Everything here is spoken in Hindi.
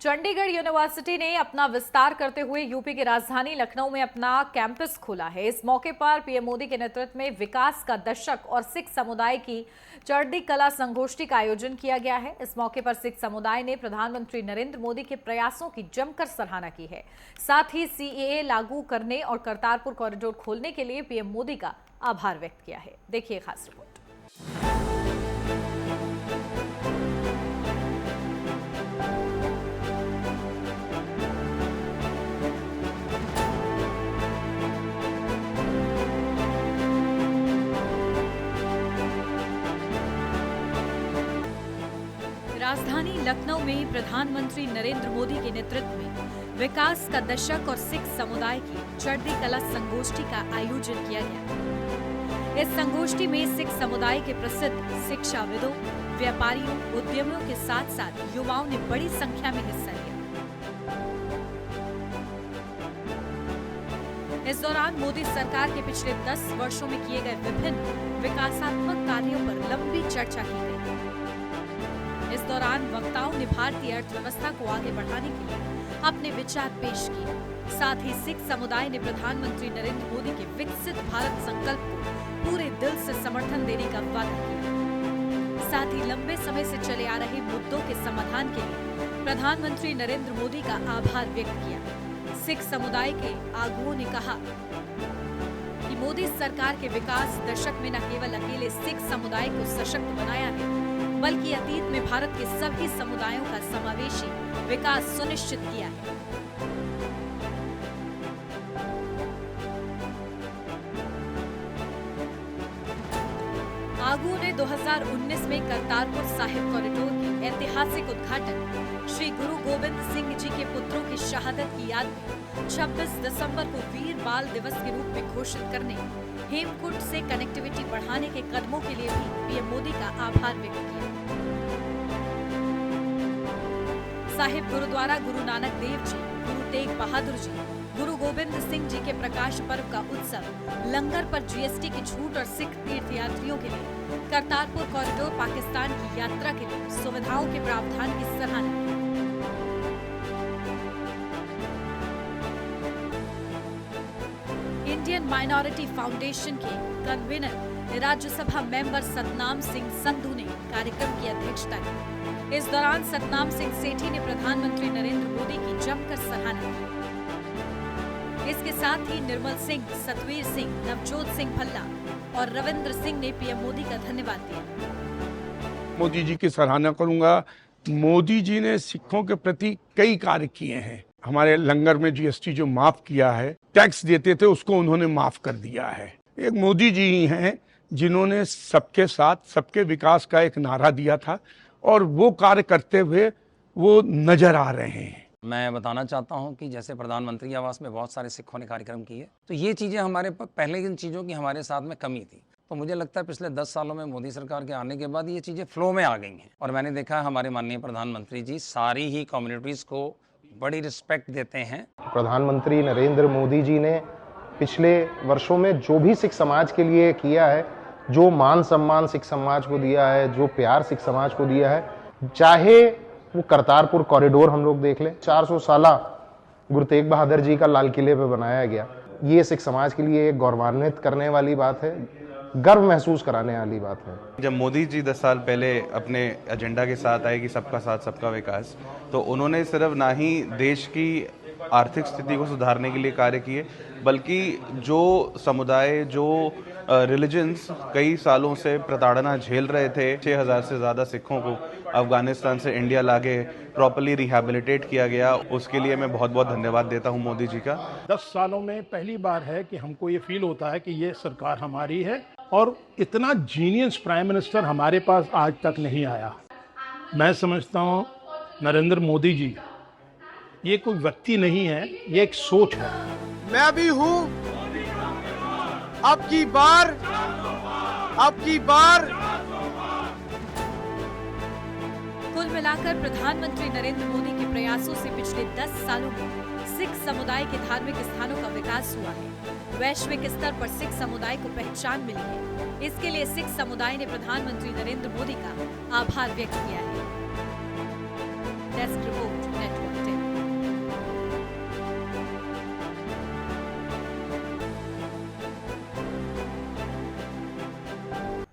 चंडीगढ़ यूनिवर्सिटी ने अपना विस्तार करते हुए यूपी की राजधानी लखनऊ में अपना कैंपस खोला है। इस मौके पर पीएम मोदी के नेतृत्व में विकास का दशक और सिख समुदाय की चढ़ती कला संगोष्ठी का आयोजन किया गया है। इस मौके पर सिख समुदाय ने प्रधानमंत्री नरेंद्र मोदी के प्रयासों की जमकर सराहना की है। साथ ही सीएए लागू करने और करतारपुर कॉरिडोर खोलने के लिए पीएम मोदी का आभार व्यक्त किया है। देखिए खास रिपोर्ट। राजधानी लखनऊ में प्रधानमंत्री नरेंद्र मोदी के नेतृत्व में विकास का दशक और सिख समुदाय की चढ़ती कला संगोष्ठी का आयोजन किया गया। इस संगोष्ठी में सिख समुदाय के प्रसिद्ध शिक्षाविदों, व्यापारियों, उद्यमियों के साथ साथ युवाओं ने बड़ी संख्या में हिस्सा लिया। इस दौरान मोदी सरकार के पिछले 10 वर्षों में किए गए विभिन्न विकासात्मक कार्यों पर लंबी चर्चा की गई। इस दौरान वक्ताओं ने भारतीय अर्थव्यवस्था को आगे बढ़ाने के लिए अपने विचार पेश किए। साथ ही सिख समुदाय ने प्रधानमंत्री नरेंद्र मोदी के विकसित भारत संकल्प को पूरे दिल से समर्थन देने का वादा किया। साथ ही लंबे समय से चले आ रहे मुद्दों के समाधान के लिए प्रधानमंत्री नरेंद्र मोदी का आभार व्यक्त किया। सिख समुदाय के आगुओं ने कहा कि मोदी सरकार के विकास दशक में न केवल अकेले सिख समुदाय को सशक्त बनाया है, बल्कि अतीत में भारत के सभी समुदायों का समावेशी विकास सुनिश्चित किया है। आगू ने 2019 में करतारपुर साहिब कॉरिडोर के ऐतिहासिक उद्घाटन श्री गुरु गोविंद सिंह जी के पुत्रों की शहादत की याद में 26 दिसंबर को वीर बाल दिवस के रूप में घोषित करने, हेमकुंड से कनेक्टिविटी बढ़ाने के कदमों के लिए भी पीएम मोदी का आभार व्यक्त किया। साहिब गुरुद्वारा गुरु नानक देव जी, गुरु तेग बहादुर जी, गुरु गोविंद सिंह जी के प्रकाश पर्व का उत्सव, लंगर पर जीएसटी की छूट और सिख तीर्थयात्रियों के लिए करतारपुर कॉरिडोर पाकिस्तान की यात्रा के लिए सुविधाओं के प्रावधान की सराहना की। इंडियन माइनॉरिटी फाउंडेशन के कन्वीनर राज्यसभा मेंबर सतनाम सिंह संधू ने कार्यक्रम की अध्यक्षता की। इस दौरान सतनाम सिंह सेठी ने प्रधानमंत्री नरेंद्र मोदी की जमकर सराहना की। इसके साथ ही निर्मल सिंह, सतवीर सिंह, नवजोत सिंह भल्ला और रविंद्र सिंह ने पीएम मोदी का धन्यवाद दिया। मोदी जी की सराहना करूंगा। मोदी जी ने सिखों के प्रति कई कार्य किए हैं। हमारे लंगर में जीएसटी जो माफ किया है, टैक्स देते थे उसको उन्होंने माफ कर दिया है। एक मोदी जी ही हैं जिन्होंने सबके साथ सबके विकास का एक नारा दिया था और वो कार्य करते हुए वो नजर आ रहे हैं। मैं बताना चाहता हूं कि जैसे प्रधानमंत्री आवास में बहुत सारे सिखों ने कार्यक्रम किए, तो ये चीज़ें हमारे पहले इन चीज़ों की हमारे साथ में कमी थी। तो मुझे लगता है पिछले 10 सालों में मोदी सरकार के आने के बाद ये चीज़ें फ्लो में आ गई हैं। और मैंने देखा हमारे माननीय प्रधानमंत्री जी सारी ही कम्युनिटीज़ को बड़ी रिस्पेक्ट देते हैं। प्रधानमंत्री नरेंद्र मोदी जी ने पिछले वर्षों में जो भी सिख समाज के लिए किया है, जो मान सम्मान सिख समाज को दिया है, जो प्यार सिख समाज को दिया है, चाहे वो करतारपुर कॉरिडोर हम लोग देख लें, 400 साला गुरु तेग बहादुर जी का लाल किले पे बनाया गया, ये सिख समाज के लिए एक गौरवान्वित करने वाली बात है, गर्व महसूस कराने वाली बात है। जब मोदी जी 10 साल पहले अपने एजेंडा के साथ आए कि सबका साथ सबका विकास, तो उन्होंने सिर्फ ना ही देश की आर्थिक स्थिति को सुधारने के लिए कार्य किए, बल्कि जो समुदाय, जो रिलीजन्स कई सालों से प्रताड़ना झेल रहे थे, 6000 से ज़्यादा सिखों को अफगानिस्तान से इंडिया लाके प्रॉपर्ली रिहैबिलिटेट किया गया। उसके लिए मैं बहुत बहुत धन्यवाद देता हूं मोदी जी का। 10 सालों में पहली बार है कि हमको ये फील होता है कि ये सरकार हमारी है और इतना जीनियस प्राइम मिनिस्टर हमारे पास आज तक नहीं आया। मैं समझता हूँ नरेंद्र मोदी जी ये कोई व्यक्ति नहीं है, ये एक सोच है। मैं भी हूँ, अब की बार कुल मिलाकर प्रधानमंत्री नरेंद्र मोदी के प्रयासों से पिछले 10 सालों में सिख समुदाय के धार्मिक स्थानों का विकास हुआ है। वैश्विक स्तर पर सिख समुदाय को पहचान मिली है। इसके लिए सिख समुदाय ने प्रधानमंत्री नरेंद्र मोदी का आभार व्यक्त किया है। Desk report.